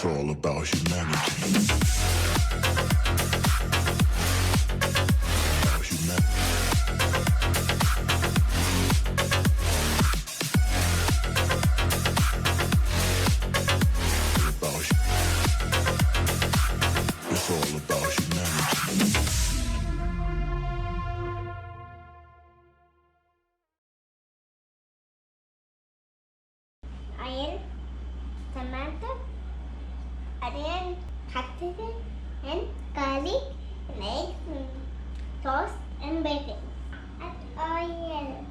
all about humanity. About humanity. It's all about humanity. Iron, tomato, onion, cactus, and garlic, and eggs, and toast, and bacon. Add oil.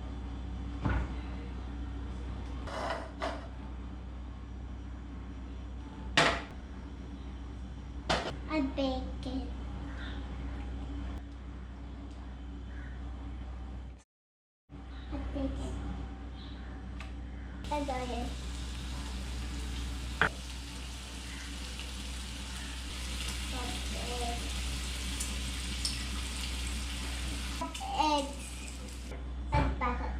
Add bacon. Add bacon. Add oil. Eggs and butter.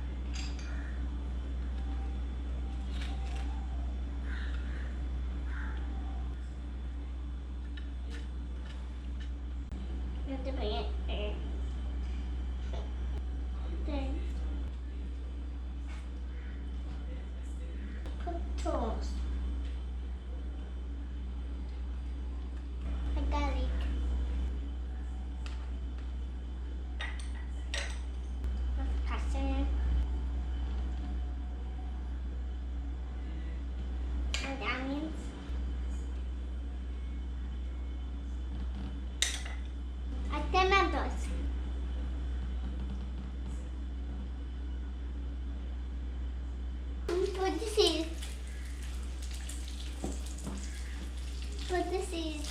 You have to bring it in. Then put toast. And garlic. Pasta. And onions. And tomatoes. Put the seeds. Put the seeds.